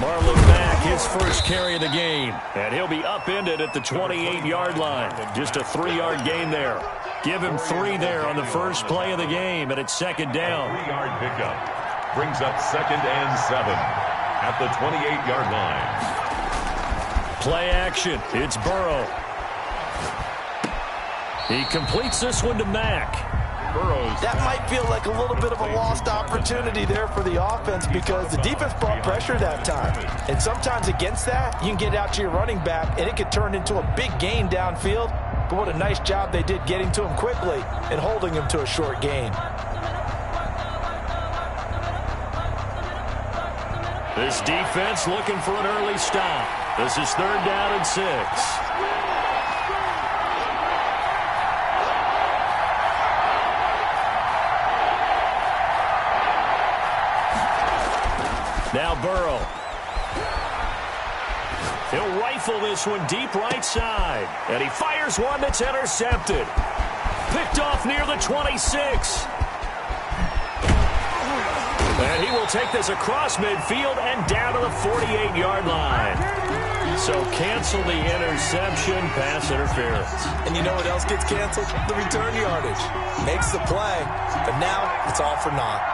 Marlon Mack, his first carry of the game. And he'll be upended at the 28-yard line. Just a 3-yard gain there. Give him 3 there on the first play of the game, and it's second down. 3-yard pickup brings up 2nd and 7 at the 28-yard line. Play action. It's Burrow. He completes this one to Mack. That might feel like a little bit of a lost opportunity there for the offense because the defense brought pressure that time. And sometimes against that, you can get out to your running back, and it could turn into a big gain downfield. But what a nice job they did getting to him quickly and holding him to a short gain. This defense looking for an early stop. This is 3rd down and 6. Now Burrow. He'll rifle this one deep right side. And he fires one that's intercepted. Picked off near the 26. And he will take this across midfield and down to the 48-yard line. So cancel the interception, pass interference. And you know what else gets canceled? The return yardage. Makes the play, but now it's all for naught.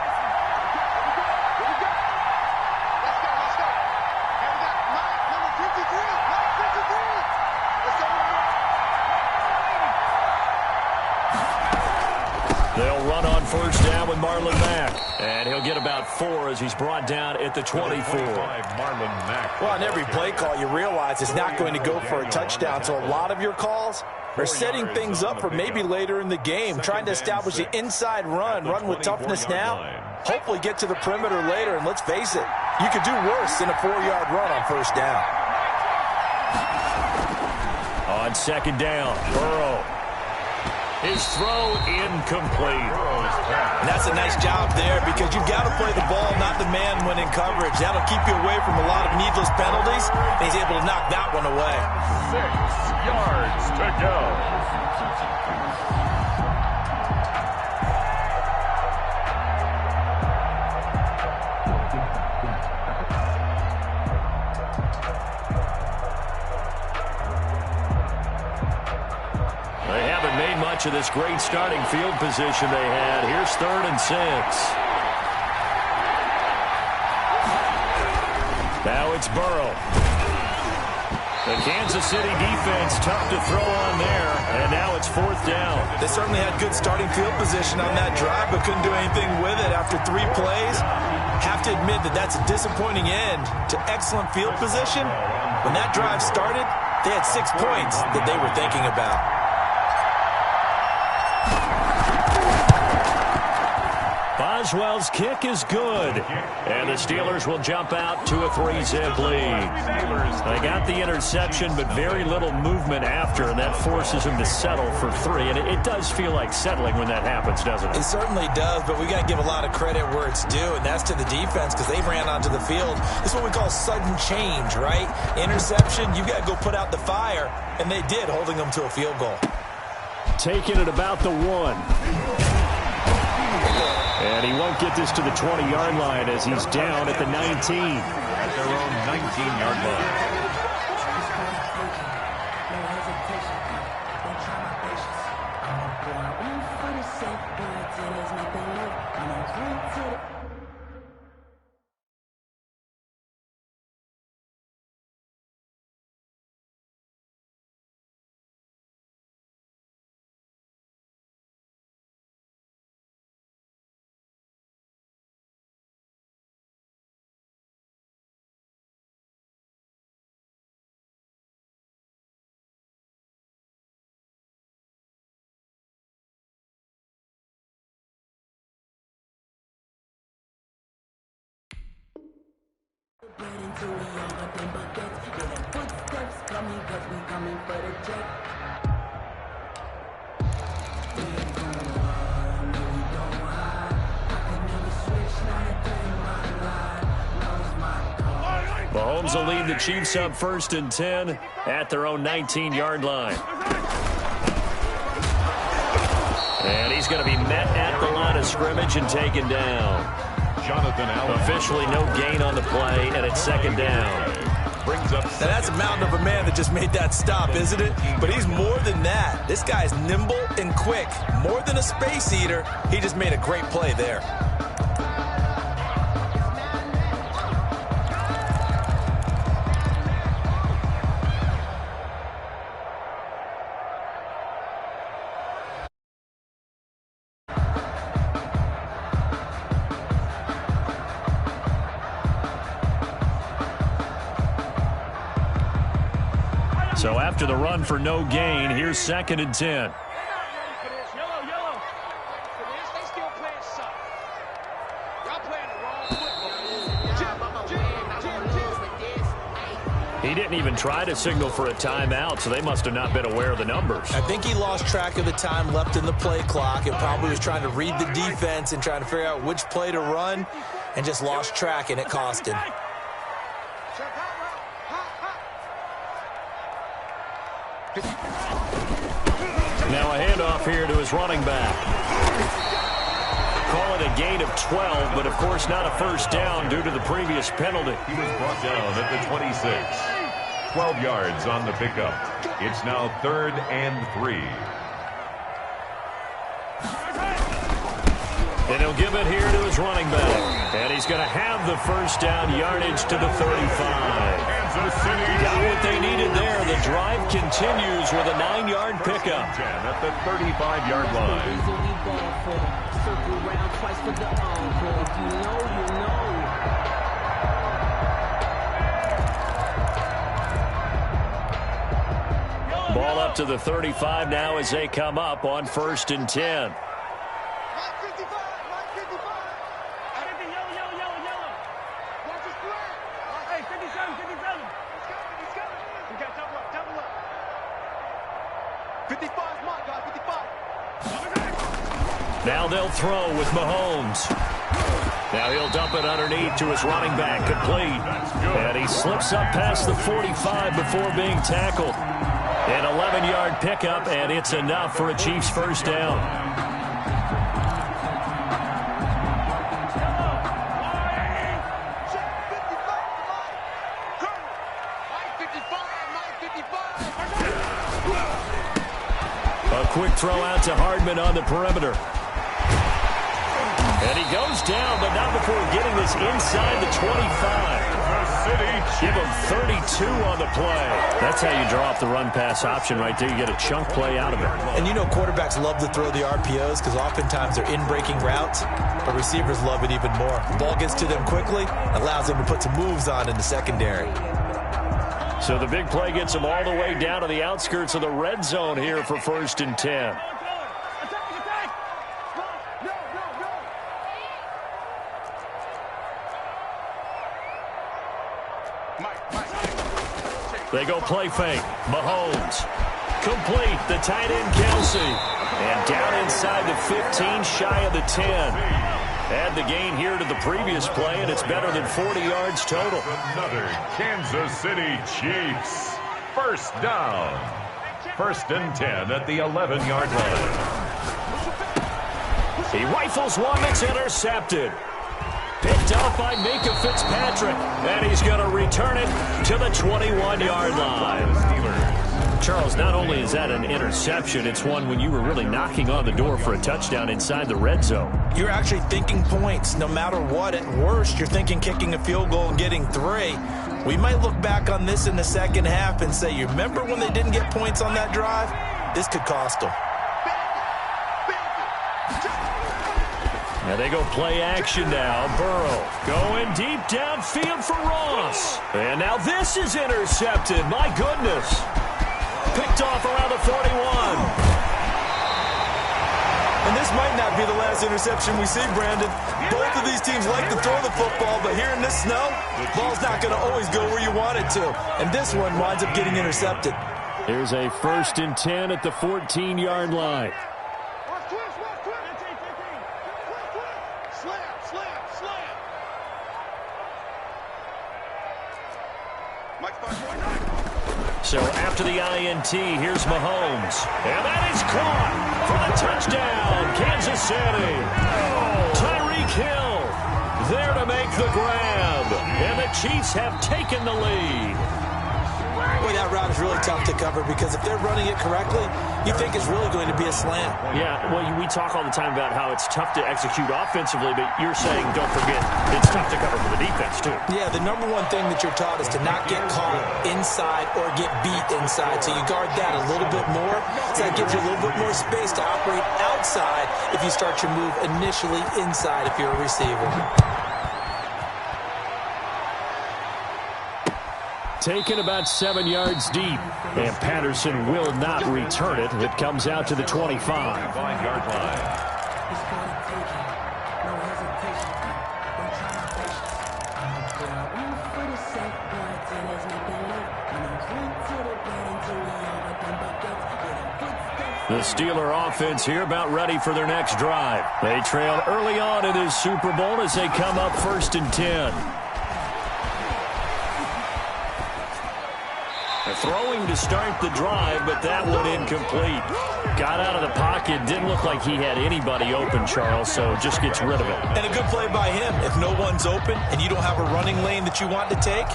They'll run on first down with Marlon Mack. And he'll get about 4 as he's brought down at the 24. Marlon Mack. Well, on every play call, you realize it's not going to go for a touchdown. So a lot of your calls are setting things up for maybe later in the game, trying to establish the inside run with toughness now. Hopefully get to the perimeter later, and let's face it, you could do worse than a 4-yard run on first down. On second down, Burrow. His throw incomplete. And that's a nice job there because you've got to play the ball, not the man when in coverage. That'll keep you away from a lot of needless penalties. And he's able to knock that one away. 6 yards to go. Of this great starting field position they had. Here's 3rd and 6. Now it's Burrow. The Kansas City defense tough to throw on there, and now it's 4th down. They certainly had good starting field position on that drive, but couldn't do anything with it after 3 plays. Have to admit that that's a disappointing end to excellent field position. When that drive started, they had 6 points that they were thinking about. Boswell's kick is good. And the Steelers will jump out to a 3-zip lead. They got the interception, but very little movement after, and that forces them to settle for 3. And it does feel like settling when that happens, doesn't it? It certainly does, but we got to give a lot of credit where it's due, and that's to the defense because they ran onto the field. This is what we call sudden change, right? Interception, you got to go put out the fire, and they did, holding them to a field goal. Taking it about the 1. And he won't get this to the 20-yard line as he's down at the 19. At their own 19-yard line. Mahomes will lead the Chiefs up 1st and 10 at their own 19-yard line. And he's going to be met at the line of scrimmage and taken down. Officially no gain on the play, and it's second down. Brings up. Now that's a mountain of a man that just made that stop, isn't it? But he's more than that. This guy's nimble and quick. More than a space eater. He just made a great play there. So after the run for no gain, here's second and 10. He didn't even try to signal for a timeout, so they must have not been aware of the numbers. I think he lost track of the time left in the play clock and probably was trying to read the defense and trying to figure out which play to run and just lost track, and it cost him. Now a handoff here to his running back. Call it a gain of 12, but of course not a first down due to the previous penalty. He was brought down at the 26. 12 yards on the pickup. It's now 3rd and 3. And he'll give it here to his running back. And he's going to have the first down yardage to the 35. Got what they needed there. The drive continues with a 9-yard pickup. 10 at the 35-yard line. Ball up to the 35 now as they come up on 1st and 10. Now they'll throw with Mahomes. Now he'll dump it underneath to his running back, complete. And he slips up past the 45 before being tackled. An 11-yard pickup, and it's enough for a Chiefs first down. A quick throw out to Hardman on the perimeter. And he goes down, but not before getting this inside the 25. Give him 32 on the play. That's how you draw off the run-pass option right there. You get a chunk play out of it. And you know quarterbacks love to throw the RPOs because oftentimes they're in-breaking routes, but receivers love it even more. The ball gets to them quickly, allows them to put some moves on in the secondary. So the big play gets them all the way down to the outskirts of the red zone here for 1st and 10. They go play fake. Mahomes. Complete. The tight end, Kelsey. And down inside the 15, shy of the 10. Add the gain here to the previous play, and it's better than 40 yards total. Another Kansas City Chiefs. First down. 1st and 10 at the 11-yard line. He rifles one that's intercepted. Picked up by Minka Fitzpatrick, and he's going to return it to the 21-yard line. Charles, not only is that an interception, it's one when you were really knocking on the door for a touchdown inside the red zone. You're actually thinking points no matter what. At worst, you're thinking kicking a field goal and getting 3. We might look back on this in the second half and say, you remember when they didn't get points on that drive? This could cost them. Now they go play action now. Burrow going deep downfield for Ross. And now this is intercepted. My goodness. Picked off around the 41. And this might not be the last interception we see, Brandon. Both of these teams like to throw the football, but here in this snow, the ball's not going to always go where you want it to. And this one winds up getting intercepted. Here's a 1st and 10 at the 14-yard line. So after the INT, here's Mahomes. And that is caught for the touchdown, Kansas City. Tyreek Hill. there to make the grab. And the Chiefs have taken the lead. Boy, that route is really tough to cover because if they're running it correctly, you think it's really going to be a slant. Yeah, well, we talk all the time about how it's tough to execute offensively, but you're saying, don't forget, it's tough to cover for the defense, too. Yeah, the number one thing that you're taught is to not get caught inside or get beat inside. So you guard that a little bit more. So that gives you a little bit more space to operate outside if you start your move initially inside if you're a receiver. Taken about 7 yards deep, and Patterson will not return it. It comes out to the 25. 5-yard line. The Steeler offense here about ready for their next drive. They trailed early on in this Super Bowl as they come up 1st and 10. Throwing to start the drive, but that one incomplete. Got out of the pocket. Didn't look like he had anybody open, Charles, so just gets rid of it. And a good play by him. If no one's open and you don't have a running lane that you want to take,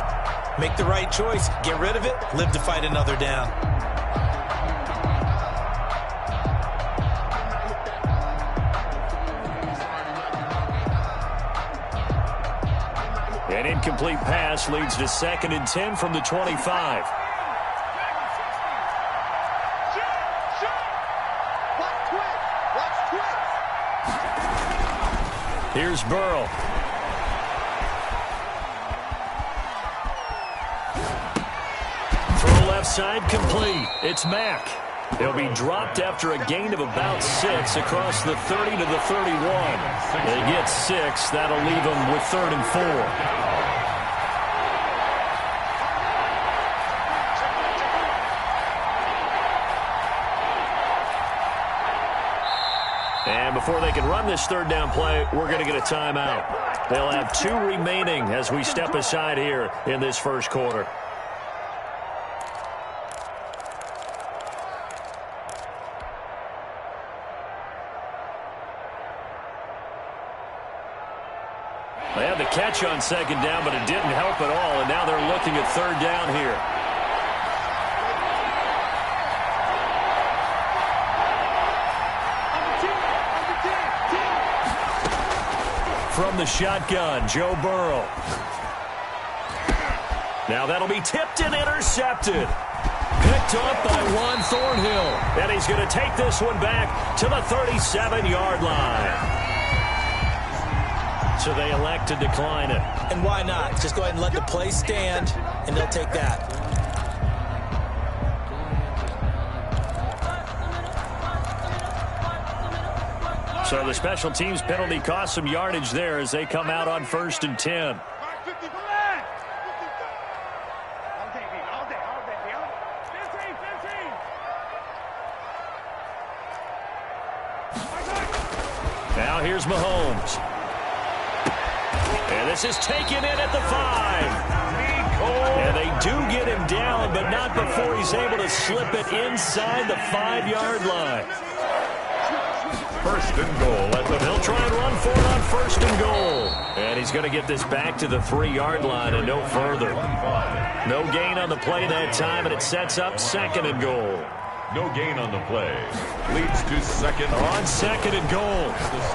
make the right choice. Get rid of it. Live to fight another down. An incomplete pass leads to 2nd and 10 from the 25. Here's Burrow. Throw left side complete. It's Mack. He'll be dropped after a gain of about 6 across the 30 to the 31. They get 6. That'll leave them with 3rd and 4. And before they can run this 3rd down play, we're going to get a timeout. They'll have 2 remaining as we step aside here in this 1st quarter. They had the catch on 2nd down, but it didn't help at all, and now they're looking at 3rd down here. From the shotgun, Joe Burrow. Now that'll be tipped and intercepted. Picked up by Juan Thornhill. And he's going to take this one back to the 37-yard line. So they elect to decline it. And why not? Just go ahead and let the play stand, and they'll take that. So the special teams penalty cost some yardage there as they come out on 1st and 10. Now here's Mahomes. And this is taken in at the 5. And they do get him down, but not before he's able to slip it inside the 5-yard line. 1st and goal. They'll try and run for it on 1st and goal. And he's going to get this back to the 3-yard line and no further. No gain on the play that time, and it sets up 2nd and goal. No gain on the play. Leads to 2nd. On 2nd and goal.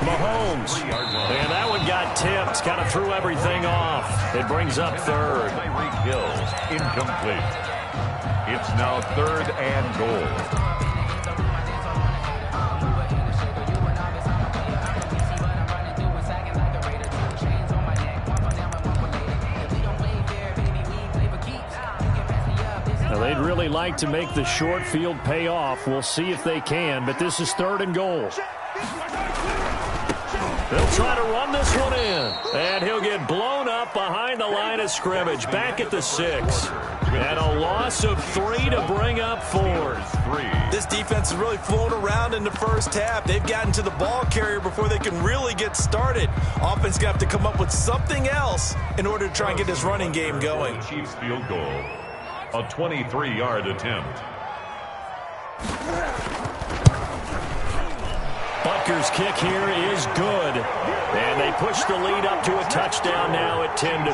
Mahomes. And that one got tipped. Kind of threw everything off. It brings up 3rd. Tyreek Hill. Incomplete. It's now 3rd and goal. They'd really like to make the short field pay off. We'll see if they can, but this is 3rd and goal. They'll try to run this one in, and he'll get blown up behind the line of scrimmage, back at the 6. And a loss of 3 to bring up 4th. This defense is really flown around in the 1st half. They've gotten to the ball carrier before they can really get started. Offense got to come up with something else in order to try and get this running game going. Chiefs field goal. A 23-yard attempt. Kicker kick here is good. And they push the lead up to a touchdown now at 10-3.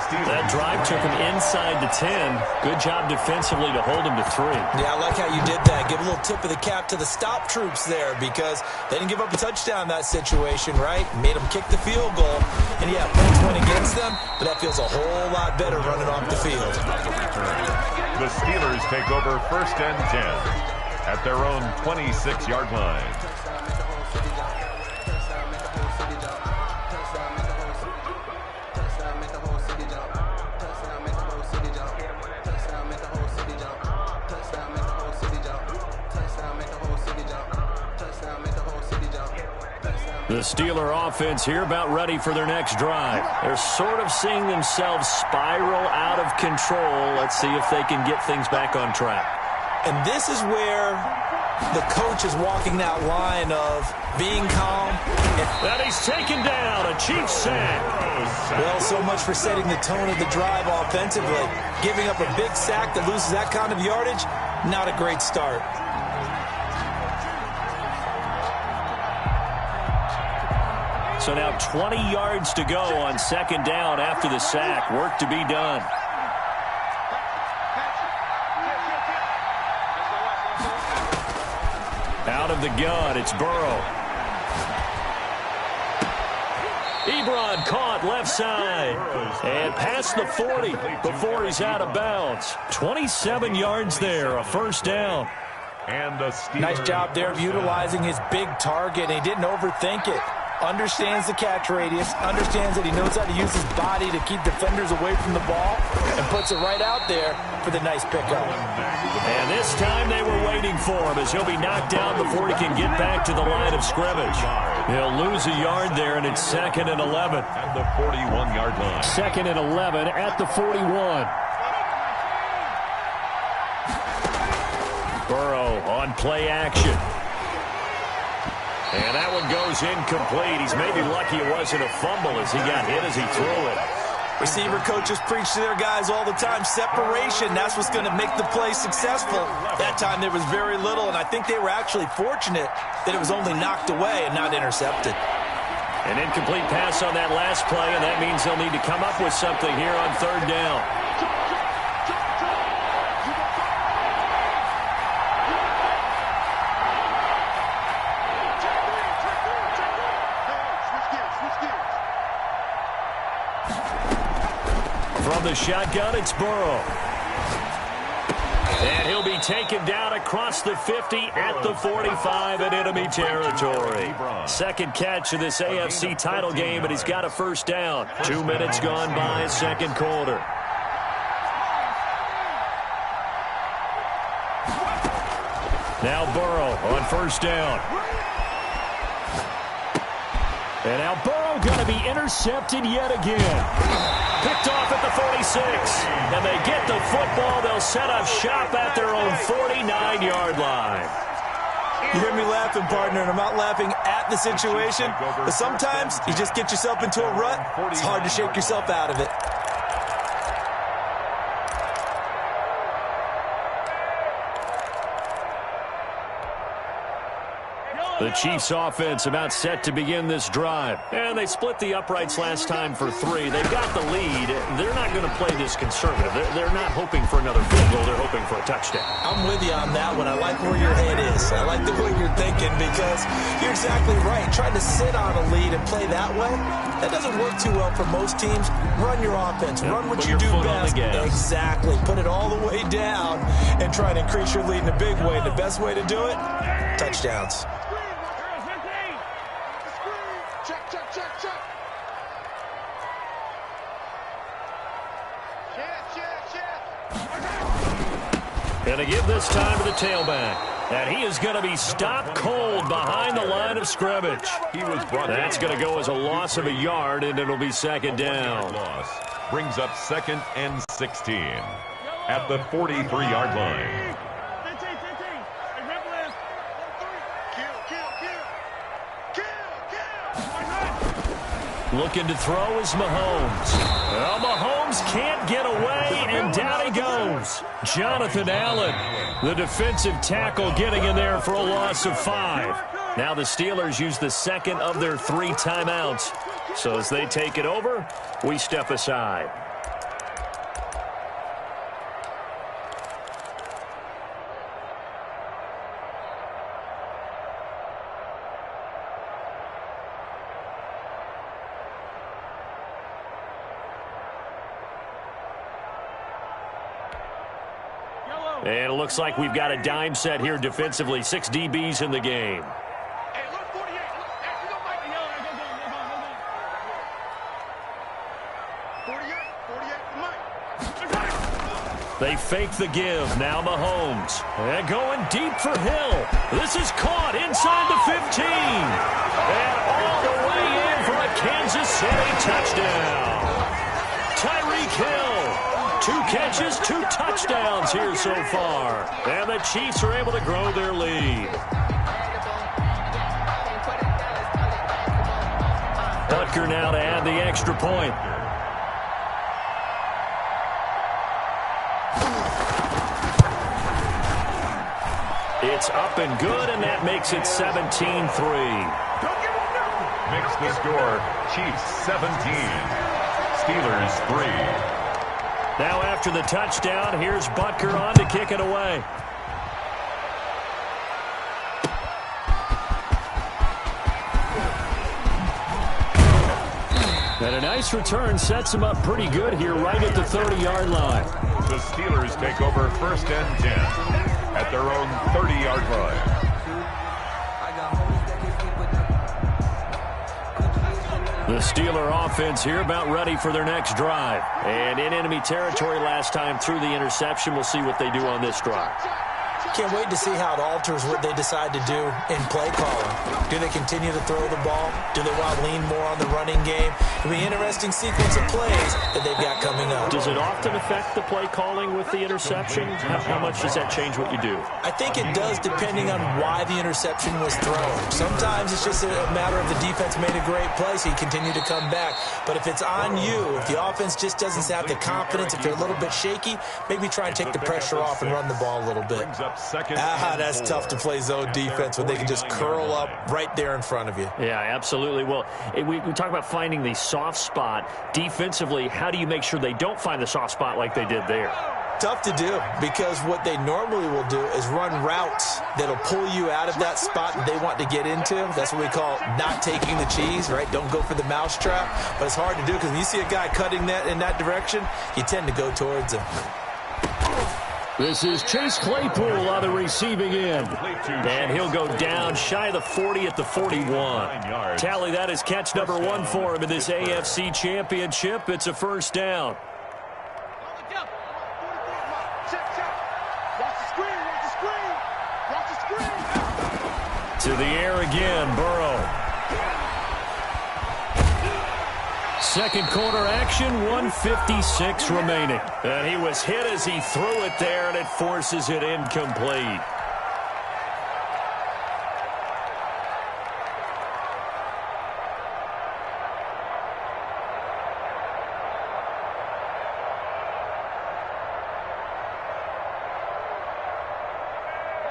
That drive took him inside the 10. Good job defensively to hold him to 3. Yeah, I like how you did that. Give a little tip of the cap to the stop troops there because they didn't give up a touchdown in that situation, right? Made them kick the field goal. And, yeah, points went against them, but that feels a whole lot better running off the field. The Steelers take over 1st and 10 at their own 26-yard line. The Steeler offense here about ready for their next drive. They're sort of seeing themselves spiral out of control. Let's see if they can get things back on track. And this is where the coach is walking that line of being calm. And he's taken down, a Chiefs sack. Well, so much for setting the tone of the drive offensively. Giving up a big sack that loses that kind of yardage, not a great start. So now 20 yards to go on 2nd down after the sack. Work to be done. Out of the gun, it's Burrow. Ebron caught left side. And past the 40 before he's out of bounds. 27 yards there, a 1st down. And the nice job there of utilizing his big target. He didn't overthink it. Understands the catch radius, understands that he knows how to use his body to keep defenders away from the ball, and puts it right out there for the nice pickup. And this time they were waiting for him as he'll be knocked down before he can get back to the line of scrimmage. He'll lose a yard there, and it's 2nd and 11. At the 41-yard line. 2nd and 11 at the 41. Burrow on play action. And that one goes incomplete. He's maybe lucky it wasn't a fumble as he got hit as he threw it. Receiver coaches preach to their guys all the time. Separation, that's what's going to make the play successful. That time there was very little, and I think they were actually fortunate that it was only knocked away and not intercepted. An incomplete pass on that last play, and that means they'll need to come up with something here on 3rd down. From the shotgun, it's Burrow. And he'll be taken down across the 50 at the 45 in enemy territory. 2nd catch of this AFC title game, and he's got a 1st down. 2 minutes gone by, 2nd quarter. Now Burrow on 1st down. And now Burrow going to be intercepted yet again. Picked off at the 46. And they get the football. They'll set up shop at their own 49-yard line. You hear me laughing, partner, and I'm not laughing at the situation. But sometimes you just get yourself into a rut. It's hard to shake yourself out of it. The Chiefs offense about set to begin this drive. And they split the uprights last time for 3. They've got the lead. They're not going to play this conservative. They're not hoping for another field goal. They're hoping for a touchdown. I'm with you on that one. I like where your head is. I like the way you're thinking because you're exactly right. Trying to sit on a lead and play that way, that doesn't work too well for most teams. Run your offense. Run what you do best. Exactly. Put it all the way down and try to increase your lead in a big way. The best way to do it, touchdowns. And they give this time to the tailback. And he is going to be stopped cold behind the line of scrimmage. That's going to go as a loss of a yard, and it'll be 2nd down. Loss brings up 2nd and 16 at the 43-yard line. Looking to throw is Mahomes. Well, Mahomes can't get away, and down he goes. Jonathan Allen, the defensive tackle, getting in there for a loss of 5. Now the Steelers use the second of their 3 timeouts. So as they take it over, we step aside. And it looks like we've got a dime set here defensively. 6 DBs in the game. They fake the give. Now Mahomes. And going deep for Hill. This is caught inside the 15. And all the way in for a Kansas City touchdown. Tyreek Hill. 2 catches, 2 touchdowns here so far. And the Chiefs are able to grow their lead. Butker now to add the extra point. It's up and good, and that makes it 17-3. Makes the score Chiefs 17, Steelers 3. Now after the touchdown, here's Butker on to kick it away. And a nice return sets him up pretty good here right at the 30-yard line. The Steelers take over 1st and 10 at their own 30-yard line. The Steeler offense here about ready for their next drive. And in enemy territory last time through the interception. We'll see what they do on this drive. Can't wait to see how it alters what they decide to do in play calling. Do they continue to throw the ball? Do they want to lean more on the running game? It'll be an interesting sequence of plays that they've got coming up. Does it often affect the play calling with the interception? How much does that change what you do? I think it does depending on why the interception was thrown. Sometimes it's just a matter of the defense made a great play, so you continue to come back. But if it's on you, if the offense just doesn't have the confidence, if they're a little bit shaky, maybe try and take the pressure off and run the ball a little bit. That's tough to play zone defense when they can just curl up right there in front of you. Yeah, absolutely. Well, we talk about finding the soft spot. Defensively, how do you make sure they don't find the soft spot like they did there? Tough to do, because what they normally will do is run routes that'll pull you out of that spot that they want to get into. That's what we call not taking the cheese, right? Don't go for the mousetrap. But it's hard to do because when you see a guy cutting that in that direction, you tend to go towards him. This is Chase Claypool on the receiving end. And he'll go down shy of the 40 at the 41. Tally that is catch number 1 for him in this AFC Championship. It's a first down. To the air again, Burrow. Second quarter action, 1:56 remaining. And he was hit as he threw it there, and it forces it incomplete.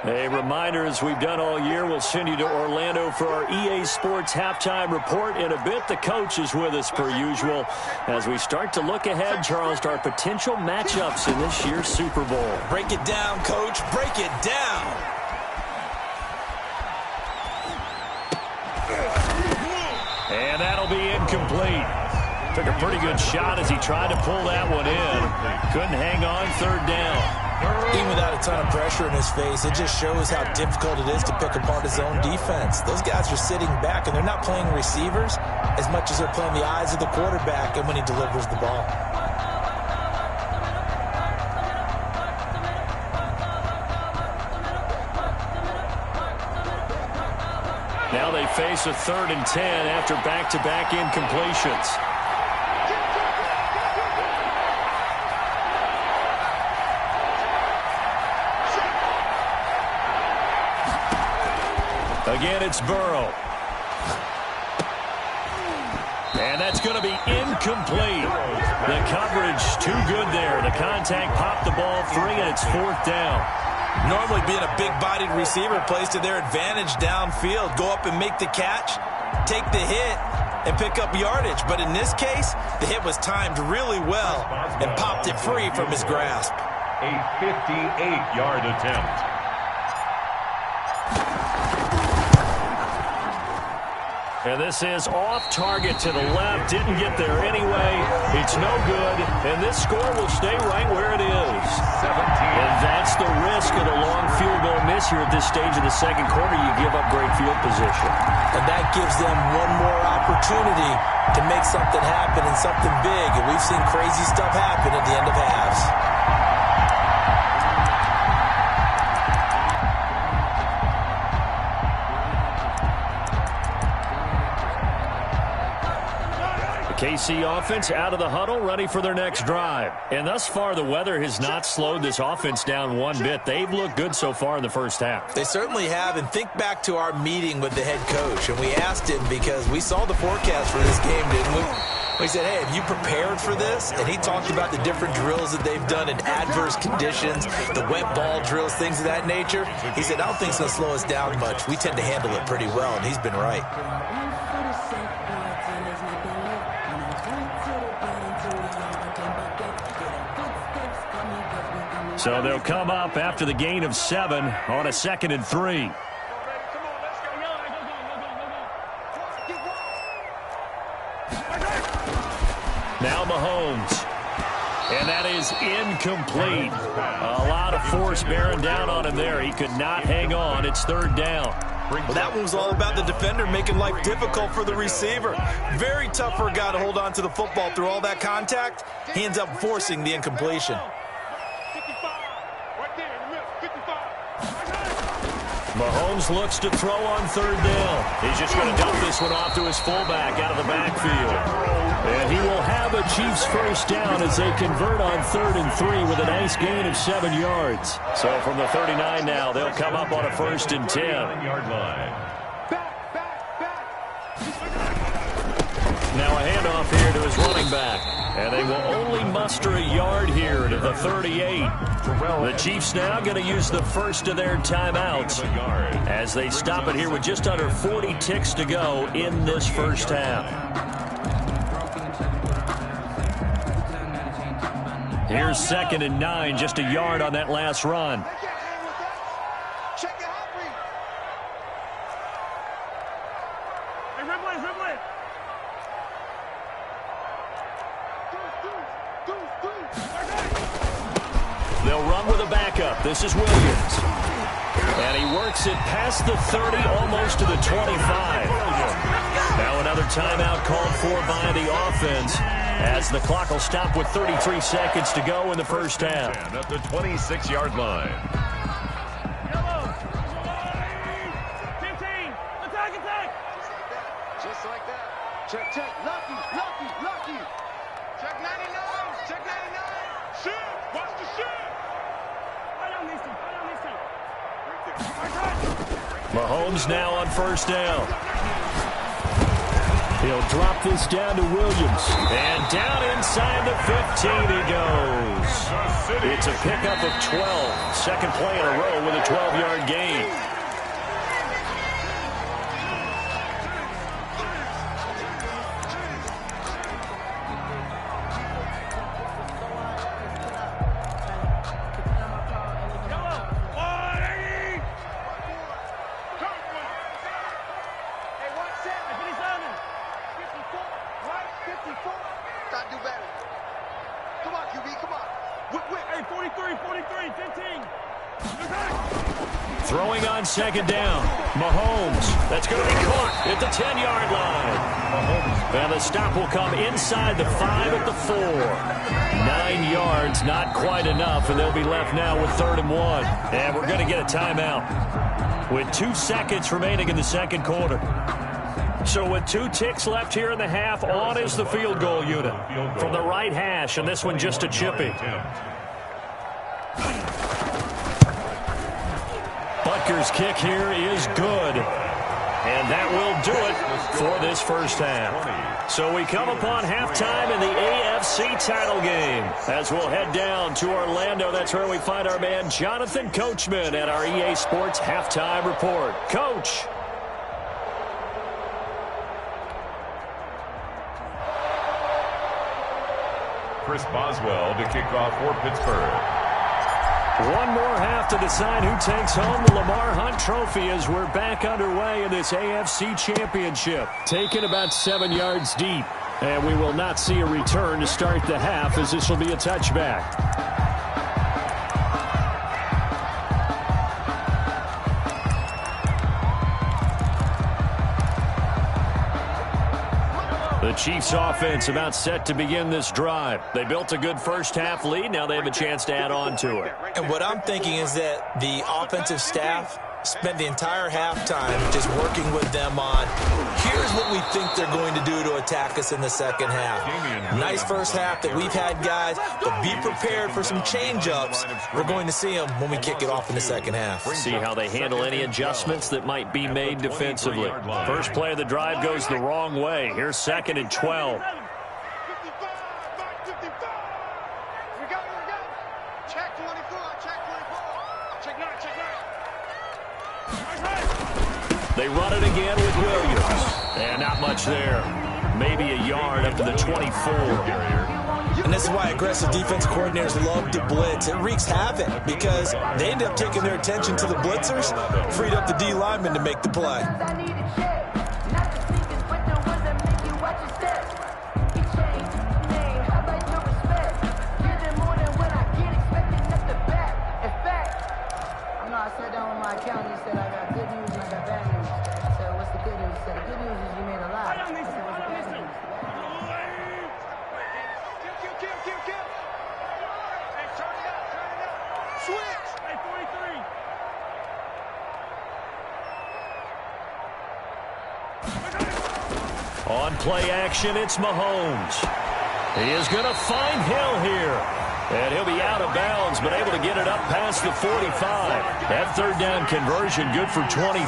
A reminder, as we've done all year, we'll send you to Orlando for our EA Sports halftime report in a bit. The coach is with us per usual as we start to look ahead, Charles, to our potential matchups in this year's Super Bowl. Break it down, Coach. Break it down. And that'll be incomplete. Took a pretty good shot as he tried to pull that one in. Couldn't hang on, 3rd down. Even without a ton of pressure in his face, it just shows how difficult it is to pick apart his own defense. Those guys are sitting back, and they're not playing receivers as much as they're playing the eyes of the quarterback and when he delivers the ball. Now they face a 3rd and 10 after back-to-back incompletions. Again, it's Burrow. And that's going to be incomplete. The coverage too good there. The contact popped the ball free, and it's 4th down. Normally being a big-bodied receiver plays to their advantage downfield. Go up and make the catch, take the hit, and pick up yardage. But in this case, the hit was timed really well and popped it free from his grasp. A 58-yard attempt. And this is off target to the left. Didn't get there anyway. It's no good. And this score will stay right where it is. 17. And that's the risk of the long field goal miss here at this stage of the second quarter. You give up great field position. And that gives them one more opportunity to make something happen and something big. And we've seen crazy stuff happen at the end of halves. KC offense out of the huddle, ready for their next drive. And thus far, the weather has not slowed this offense down one bit. They've looked good so far in the first half. They certainly have. And think back to our meeting with the head coach. And we asked him because we saw the forecast for this game, didn't we? We said, hey, have you prepared for this? And he talked about the different drills that they've done in adverse conditions, the wet ball drills, things of that nature. He said, I don't think it's going to slow us down much. We tend to handle it pretty well, and he's been right. So they'll come up after the gain of 7 on a 2nd and 3. Now Mahomes. And that is incomplete. A lot of force bearing down on him there. He could not hang on. It's 3rd down. Well, that one was all about the defender making life difficult for the receiver. Very tough for a guy to hold on to the football through all that contact. He ends up forcing the incompletion. Mahomes looks to throw on 3rd down. He's just going to dump this one off to his fullback out of the backfield. And he will have a Chiefs first down as they convert on 3rd and 3 with a nice gain of 7 yards. So from the 39 now, they'll come up on a 1st and 10. 7-yard line. Now a handoff here to his running back. And they will only muster a yard here to the 38. The Chiefs now going to use the first of their timeouts as they stop it here with just under 40 ticks to go in this first half. Here's 2nd and 9, just a yard on that last run. They'll run with a backup. This is Williams. And he works it past the 30, almost to the 25. Now another timeout called for by the offense as the clock will stop with 33 seconds to go in the first half. And at the 26-yard line. Just like that. Check, check. Lucky, lucky, lucky. Check 99. Check 99. Shoot. Watch the shoot. Mahomes now on 1st down. He'll drop this down to Williams. And down inside the 15 he goes. It's a pickup of 12. Second play in a row with a 12-yard gain. Throwing on 2nd down. Mahomes. That's going to be caught at the 10-yard line. And the stop will come inside the 5 at the 4. 9 yards, not quite enough, and they'll be left now with 3rd and 1. And we're going to get a timeout with 2 seconds remaining in the second quarter. So with 2 ticks left here in the half, on is the field goal unit from the right hash, and this one just a chippy. Butker's kick here is good. And that will do it for this first half. So we come upon halftime in the AFC title game. As we'll head down to Orlando, that's where we find our man Jonathan Coachman at our EA Sports Halftime Report. Coach. Chris Boswell to kick off for Pittsburgh. One more half to decide who takes home the Lamar Hunt Trophy as we're back underway in this AFC Championship. Taken about 7 yards deep, and we will not see a return to start the half as this will be a touchback. The Chiefs offense about set to begin this drive. They built a good first half lead. Now they have a chance to add on to it. And what I'm thinking is that the offensive staff spent the entire halftime just working with them on, here's what we think they're going to do to attack us in the second half. Nice first half that we've had, guys, but be prepared for some change-ups. We're going to see them when we kick it off in the second half. See how they handle any adjustments that might be made defensively. First play of the drive goes the wrong way. Here's 2nd and 12. Check 24, check 24. Check 9, check 9. They run it again with Williams. And not much there. Maybe a yard up to the 24. And this is why aggressive defensive coordinators love to blitz. It wreaks havoc because they end up taking their attention to the blitzers, freed up the D lineman to make the play. I sat down with my accountant and said I got good news and I got bad news. I said, what's the good news? He said, the good news is you made a lot. I said, what's the bad news? Kill. Hey, turn it up. Switch. Hey, 43. On play action, it's Mahomes. He is going to find Hill here. And he'll be out of bounds, but able to get it up past the 45. That third down conversion good for 23.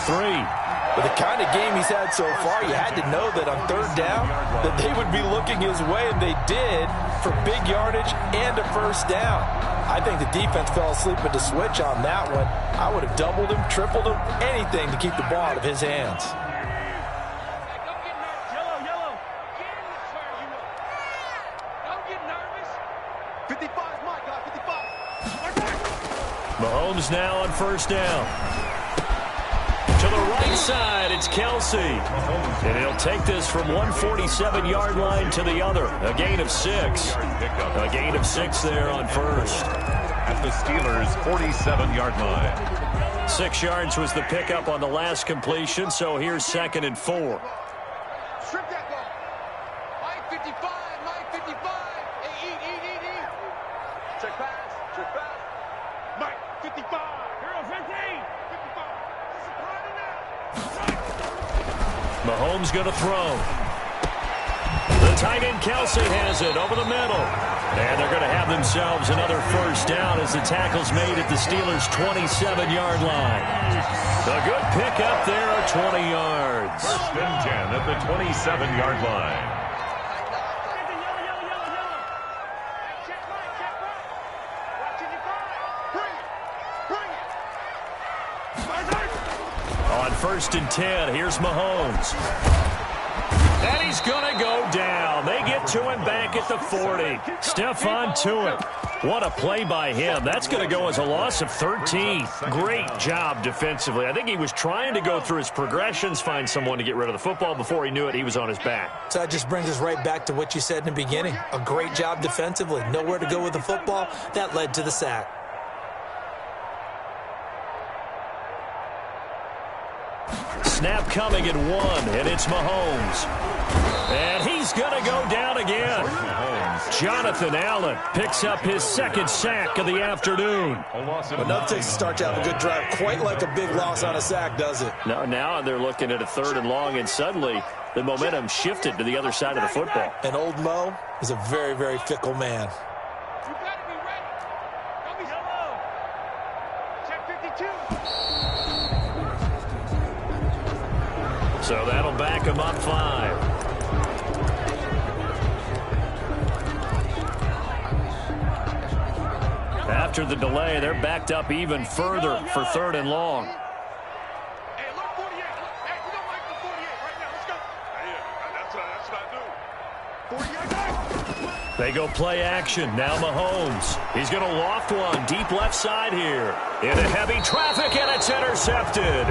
With the kind of game he's had so far, you had to know that on third down that they would be looking his way, and they did, for big yardage and a first down. I think the defense fell asleep at the switch on that one. I would have doubled him, tripled him, anything to keep the ball out of his hands. Mahomes now on first down. To the right side, it's Kelsey. And he'll take this from 147-yard line to the other. A gain of 6. A gain of 6 there on first. At the Steelers' 47-yard line. 6 yards was the pickup on the last completion, so here's 2nd and 4. Strip that ball. Mike 55, Mike 55. Hey, eat. Check pass. Mike 55. Hero 15. 55. Mahomes going to throw. The tight end Kelsey has it over the middle. And they're going to have themselves another first down as the tackle's made at the Steelers' 27-yard line. A good pickup there at 20 yards. 1st and 10 at the 27-yard line. On 1st and 10, here's Mahomes. And he's going to go down. They get to him back at the 40. Stephon Tuitt. What a play by him. That's going to go as a loss of 13. Great job defensively. I think he was trying to go through his progressions, find someone to get rid of the football. Before he knew it, he was on his back. So that just brings us right back to what you said in the beginning. A great job defensively. Nowhere to go with the football. That led to the sack. Snap coming at 1, and it's Mahomes. And he's going to go down again. Jonathan Allen picks up his 2nd sack of the afternoon. Enough takes to start to have a good drive. Quite like a big loss on a sack, does it? Now they're looking at a 3rd and long, and suddenly the momentum shifted to the other side of the football. And old Mo is a very, very fickle man. You better be ready. Don't be slow. Check 52. So that'll back him up 5. After the delay, they're backed up even further for 3rd and long. Hey, look, 48. Hey, you don't like the 48 right now. Let's go. Hey, that's what I do. 48. They go play action. Now Mahomes. He's going to loft one deep left side here. Into heavy traffic, and it's intercepted.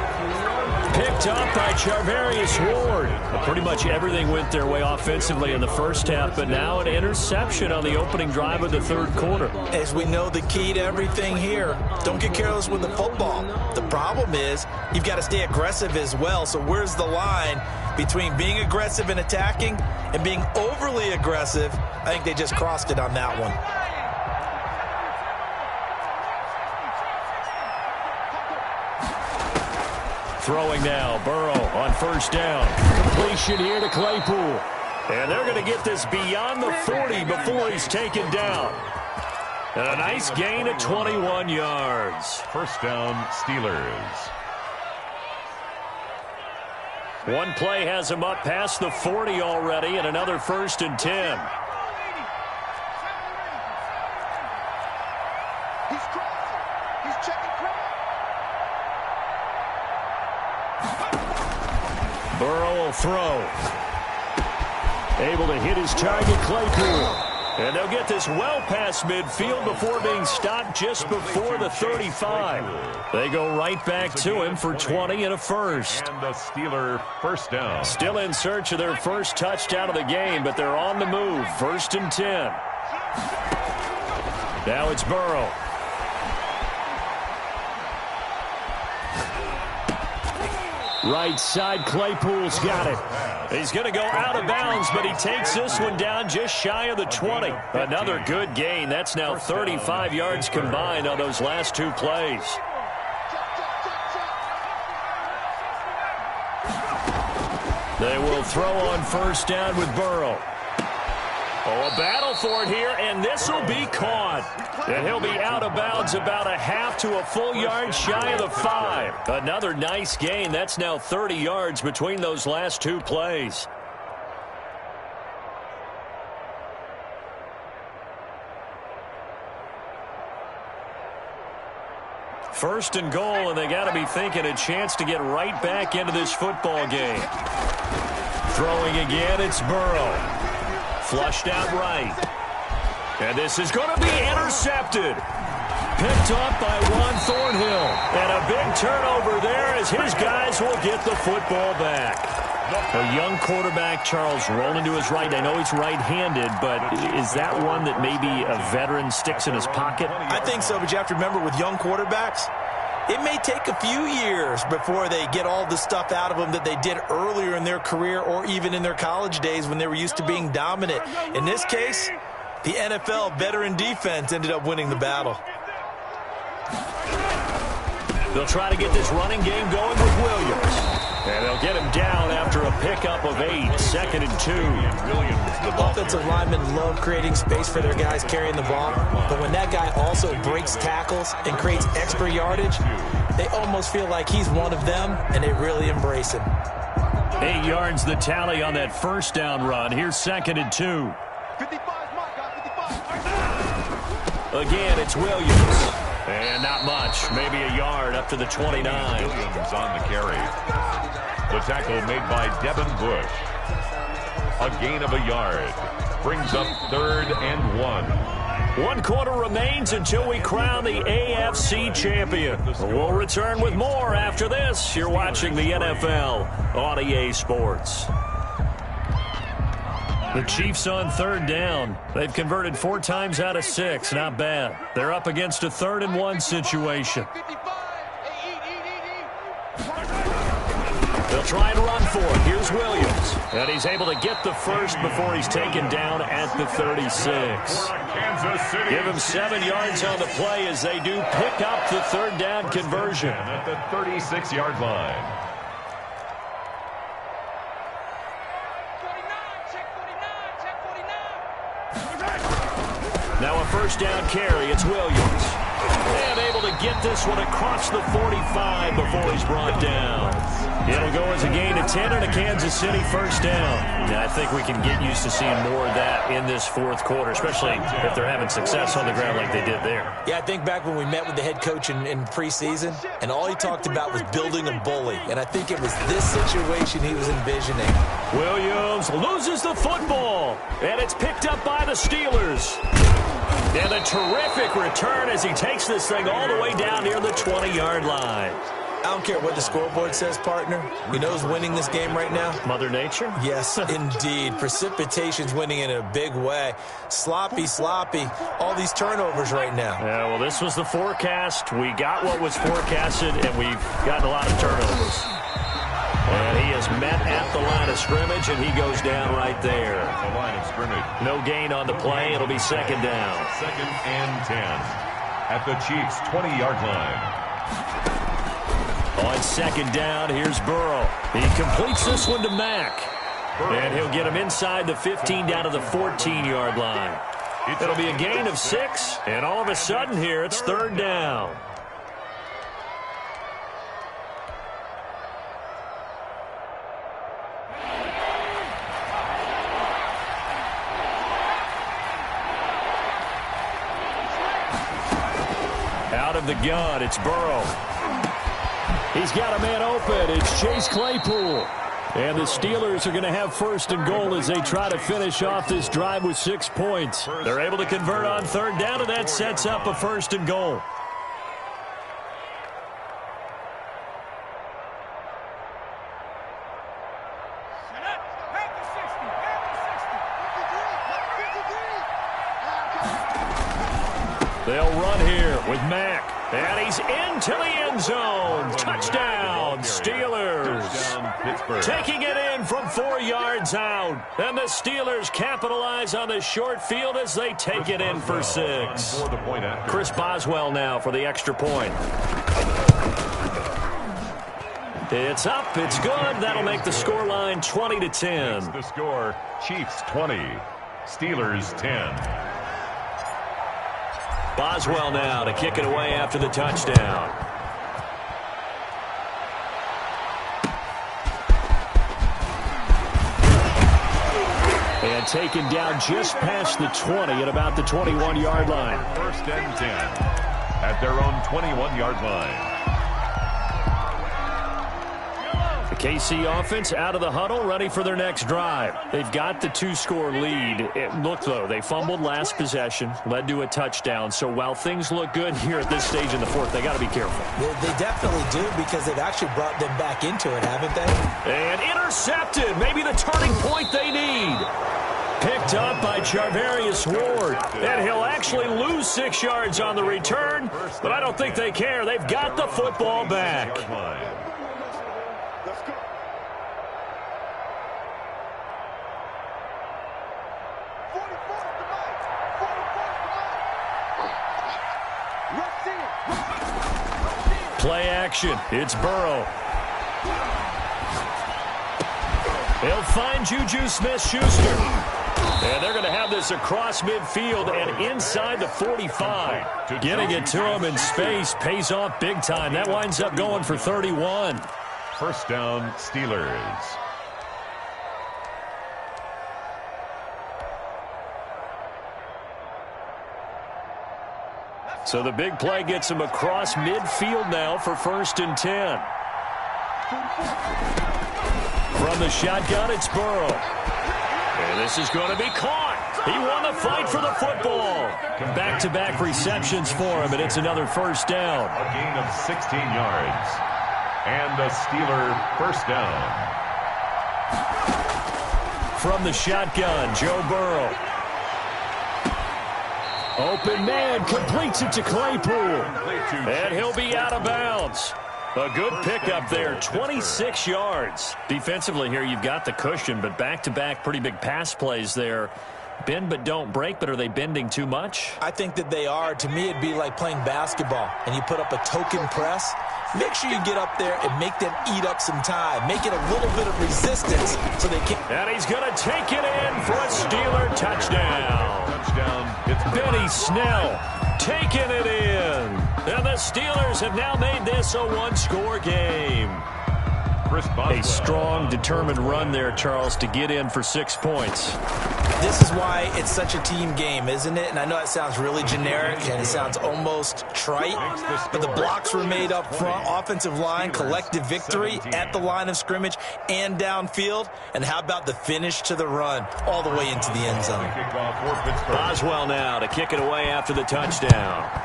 Picked up by Charvarius Ward. Pretty much everything went their way offensively in the first half, but now an interception on the opening drive of the 3rd quarter. As we know, the key to everything here, don't get careless with the football. The problem is you've got to stay aggressive as well. So where's the line between being aggressive and attacking and being overly aggressive? I think they just crossed it on that one. Throwing now, Burrow on 1st down. Completion here to Claypool. And they're going to get this beyond the 40 before he's taken down. And a nice gain of 21 yards. 1st down, Steelers. One play has him up past the 40 already, and another 1st and 10. He's crossing. He's checking cross. Burrow will throw. Able to hit his target, Claypool. And they'll get this well past midfield before being stopped just before the 35. They go right back to him for 20 and a 1st. And the Steeler 1st down. Still in search of their first touchdown of the game, but they're on the move. 1st and 10. Now it's Burrow. Right side, Claypool's got it. He's going to go out of bounds, but he takes this one down just shy of the 20. Another good gain. That's now 35 yards combined on those last 2 plays. They will throw on 1st down with Burrow. Oh, a battle for it here, and this will be caught. And he'll be out of bounds about a half to a full yard shy of the 5. Another nice gain. That's now 30 yards between those last 2 plays. First and goal, and they got to be thinking a chance to get right back into this football game. Throwing again, it's Burrow. Flushed out right. And this is going to be intercepted. Picked up by Juan Thornhill. And a big turnover there as his guys will get the football back. A young quarterback, Charles, rolling to his right. I know he's right-handed, but is that one that maybe a veteran sticks in his pocket? I think so, but you have to remember with young quarterbacks, it may take a few years before they get all the stuff out of them that they did earlier in their career or even in their college days when they were used to being dominant. In this case, the NFL veteran defense ended up winning the battle. They'll try to get this running game going with Williams. And they'll get him down after a pickup of 8, 2nd and 2. Offensive linemen love creating space for their guys carrying the ball, but when that guy also breaks tackles and creates extra yardage, they almost feel like he's one of them, and they really embrace him. 8 yards the tally on that 1st down run. Here's 2nd and 2. 55 is my guy, 55. Again, it's Williams. And not much, maybe a yard up to the 29. Williams on the carry. The tackle made by Devin Bush. A gain of a yard. Brings up 3rd and 1. 1 quarter remains until we crown the AFC champion. We'll return with more after this. You're watching the NFL on EA Sports. The Chiefs on 3rd down. They've converted 4 times out of 6. Not bad. They're up against a 3rd and 1 situation. They'll try and run for it. Here's Williams. And he's able to get the first before he's taken down at the 36. Give him 7 yards on the play as they do pick up the 3rd down conversion. At the 36-yard line. Now a 1st down carry. It's Williams. And able to get this one across the 45 before he's brought down. It'll go as a gain of 10 and a Kansas City first down. Now, I think we can get used to seeing more of that in this fourth quarter, especially if they're having success on the ground like they did there. Yeah, I think back when we met with the head coach in preseason, and all he talked about was building a bully. And I think it was this situation he was envisioning. Williams loses the football, and it's picked up by the Steelers. And a terrific return as he takes this thing all the way down near the 20-yard line. I don't care what the scoreboard says, partner. You know who's winning this game right now? Mother Nature? Yes, indeed. Precipitation's winning in a big way. Sloppy, all these turnovers right now. Yeah, well, this was the forecast. We got what was forecasted, and we've gotten a lot of turnovers. And he is met at the line of scrimmage, and he goes down right there. The line of scrimmage. No gain on the play. It'll be second down. 2nd and 10 at the Chiefs' 20-yard line. On second down, here's Burrow. He completes this one to Mack. And he'll get him inside the 15 down to the 14-yard line. It'll be a gain of 6, and all of a sudden here, it's third down. Out of the gun, it's Burrow. He's got a man open. It's Chase Claypool. And the Steelers are going to have first and goal as they try to finish off this drive with 6 points. They're able to convert on third down, and that sets up a first and goal. They'll run here with Mack. And he's into the end zone. Touchdown, Steelers. Pittsburgh. Taking it in from 4 yards out. And the Steelers capitalize on the short field as they take it in for 6. Chris Boswell now for the extra point. It's up. It's good. That'll make the scoreline 20-10. The score, Chiefs 20, Steelers 10. Boswell now to kick it away after the touchdown. And taken down just past the 20 at about the 21-yard line. 1st and 10 at their own 21-yard line. The KC offense out of the huddle, ready for their next drive. They've got the 2-score lead. Look, though, they fumbled last possession, led to a touchdown. So while things look good here at this stage in the fourth, they got to be careful. They definitely do, because they've actually brought them back into it, haven't they? And intercepted. Maybe the turning point they need. Picked up by Charvarius Ward. And he'll actually lose 6 yards on the return, but I don't think they care. They've got the football back. Play action. It's Burrow. He'll find Juju Smith-Schuster. And they're going to have this across midfield and inside the 45. Getting it to him in space pays off big time. That winds up going for 31. First down, Steelers. So the big play gets him across midfield now for 1st and 10. From the shotgun, it's Burrow. And this is going to be caught. He won the fight for the football. Back-to-back receptions for him, and it's another first down. A gain of 16 yards. And a Steeler first down. From the shotgun, Joe Burrow. Open man, completes it to Claypool. And he'll be out of bounds. A good pickup there, 26 yards. Defensively here, you've got the cushion, but back-to-back pretty big pass plays there. Bend but don't break, but are they bending too much? I think that they are. To me, it'd be like playing basketball, and you put up a token press. Make sure you get up there and make them eat up some time. Make it a little bit of resistance so they can. And he's going to take it in for a Steeler touchdown. Touchdown. It's Benny Snell taking it in. And the Steelers have now made this a one-score game. A strong, determined run there, Charles, to get in for 6 points. This is why it's such a team game, isn't it? And I know it sounds really generic and it sounds almost trite, but the blocks were made up front, offensive line, collective victory at the line of scrimmage and downfield. And how about the finish to the run all the way into the end zone? Boswell now to kick it away after the touchdown.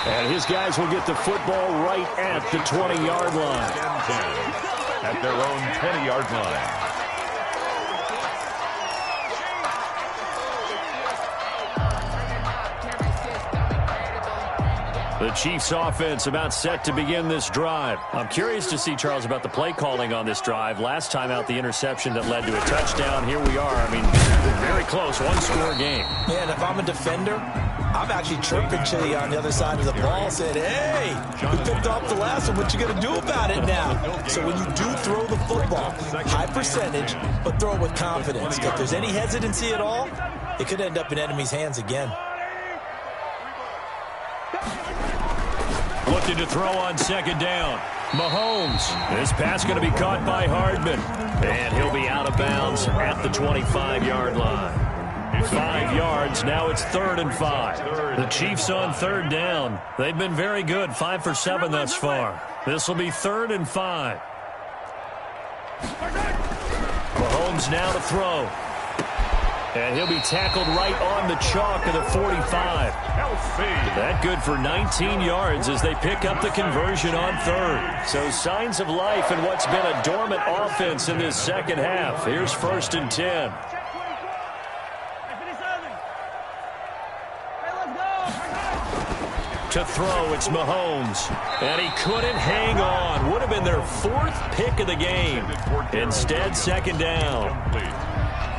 And his guys will get the football right at the 20-yard line. At their own 20-yard line. The Chiefs offense about set to begin this drive. I'm curious to see, Charles, about the play calling on this drive. Last time out, the interception that led to a touchdown. Here we are. I mean, very close, one-score game. Yeah, and if I'm a defender, I'm actually chirping to you on the other side of the ball, saying, hey, we picked off the last one. What you going to do about it now? So when you do throw the football, high percentage, but throw it with confidence. If there's any hesitancy at all, it could end up in enemy's hands again. Looking to throw on second down. Mahomes. This pass going to be caught by Hardman. And he'll be out of bounds at the 25-yard line. 5 yards. Now it's 3rd and 5. The Chiefs on 3rd down. They've been very good. 5 for 7 thus far. This will be 3rd and 5. Mahomes now to throw. And he'll be tackled right on the chalk of the 45. That good for 19 yards as they pick up the conversion on 3rd. So signs of life in what's been a dormant offense in this second half. Here's 1st and 10. To throw, it's Mahomes. And he couldn't hang on. Would have been their 4th pick of the game. Instead, 2nd down.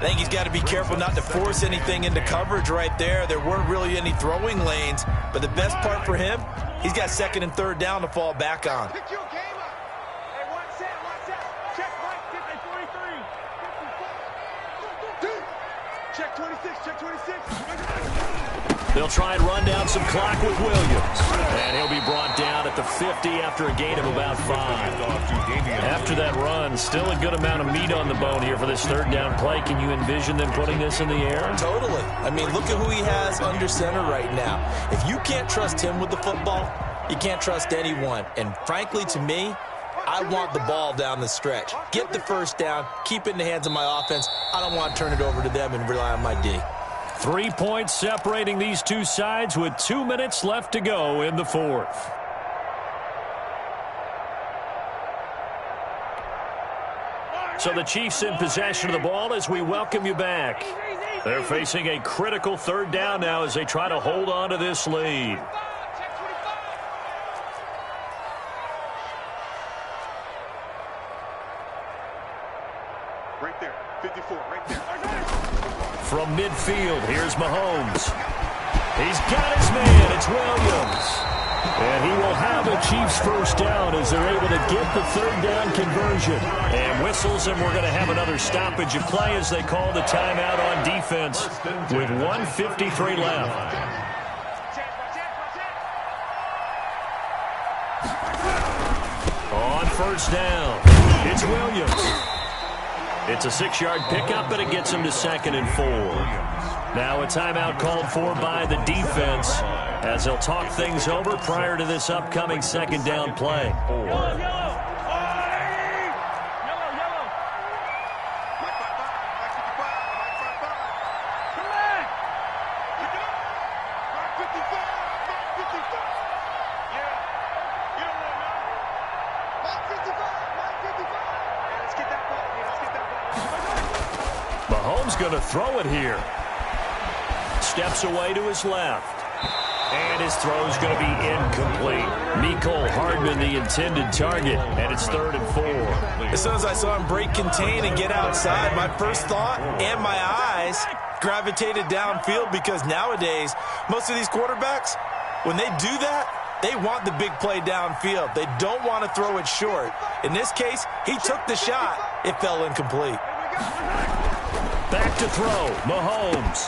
I think he's got to be careful not to force anything into coverage right there. There weren't really any throwing lanes, but the best part for him, he's got 2nd and 3rd down to fall back on. Check 26, check 26. They'll try and run down some clock with Williams. And he'll be brought down at the 50 after a gain of about 5. After that run, still a good amount of meat on the bone here for this 3rd down play. Can you envision them putting this in the air? Totally. I mean, look at who he has under center right now. If you can't trust him with the football, you can't trust anyone. And frankly, to me, I want the ball down the stretch. Get the 1st down, keep it in the hands of my offense. I don't want to turn it over to them and rely on my D. 3 points separating these two sides with 2 minutes left to go in the 4th. So the Chiefs in possession of the ball as we welcome you back. They're facing a critical 3rd down now as they try to hold on to this lead. Right there, 54, right there. From midfield, here's Mahomes. He's got his man. It's Williams. And he will have a Chiefs 1st down as they're able to get the 3rd down conversion. And whistles, and we're going to have another stoppage of play as they call the timeout on defense with 1:53 left. On 1st down, it's Williams. It's a 6-yard pickup, but it gets him to 2nd and 4. Now a timeout called for by the defense as they'll talk things over prior to this upcoming 2nd down play. Mahomes going to throw it here. Steps away to his left. And his throw is going to be incomplete. Mecole Hardman, the intended target, and it's 3rd and 4. As soon as I saw him break contain and get outside, my first thought and my eyes gravitated downfield because nowadays, most of these quarterbacks, when they do that, they want the big play downfield. They don't want to throw it short. In this case, he took the shot. It fell incomplete. Back to throw. Mahomes.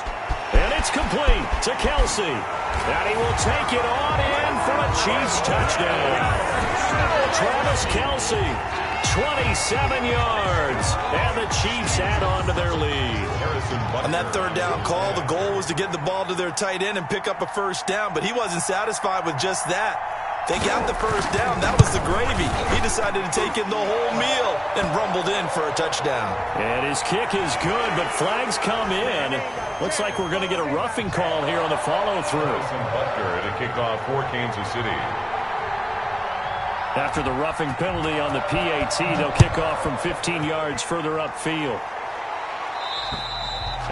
And it's complete to Kelsey. And he will take it on in for a Chiefs touchdown. Travis Kelsey, 27 yards. And the Chiefs add on to their lead. On that third down call, the goal was to get the ball to their tight end and pick up a first down, but he wasn't satisfied with just that. They got the first down. That was the gravy. He decided to take in the whole meal and rumbled in for a touchdown. And his kick is good, but flags come in. Looks like we're going to get a roughing call here on the follow-through. Butker at a kickoff for Kansas City. After the roughing penalty on the PAT, they'll kick off from 15 yards further upfield.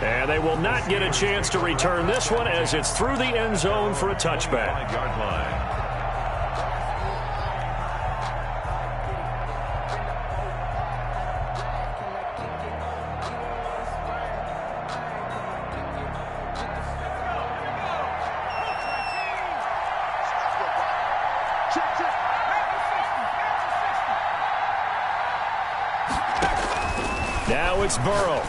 And they will not get a chance to return this one as it's through the end zone for a touchback. 5-yard line. Now it's Burrow.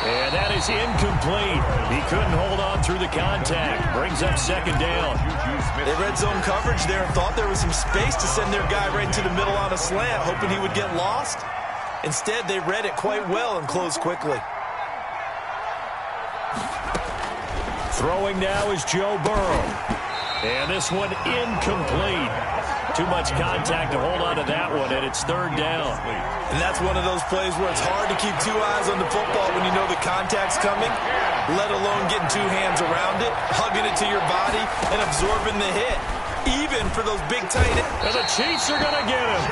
And that is incomplete. He couldn't hold on through the contact. Brings up second down. They read zone coverage there and thought there was some space to send their guy right into the middle on a slant, hoping he would get lost. Instead, they read it quite well and closed quickly. Throwing now is Joe Burrow. And this one incomplete. Too much contact to hold on to that one, and it's third down. And that's one of those plays where it's hard to keep two eyes on the football when you know the contact's coming, let alone getting two hands around it, hugging it to your body, and absorbing the hit, even for those big tight ends. And the Chiefs are going to get him.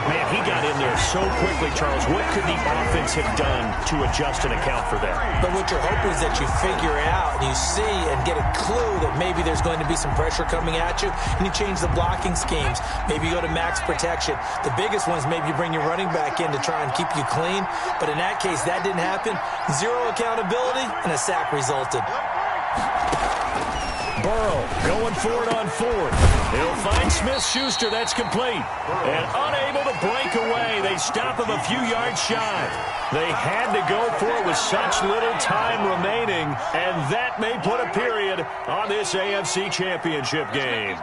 Man, he got in there so quickly, Charles. What could the offense have done to adjust and account for that? But what you're hoping is that you figure out and you see and get a clue that maybe there's going to be some pressure coming at you, and you change the blocking schemes. Maybe you go to max protection. The biggest one is maybe you bring your running back in to try and keep you clean. But in that case, that didn't happen. Zero accountability, and a sack resulted. Burrow going for it on fourth. He'll find Smith-Schuster. That's complete. And unable to break away. They stop him a few yards shy. They had to go for it with such little time remaining. And that may put a period on this AFC Championship game.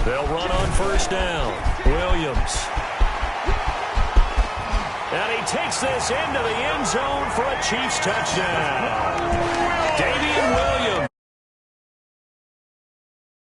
They'll run on first down. Williams. And he takes this into the end zone for a Chiefs touchdown. Damian Williams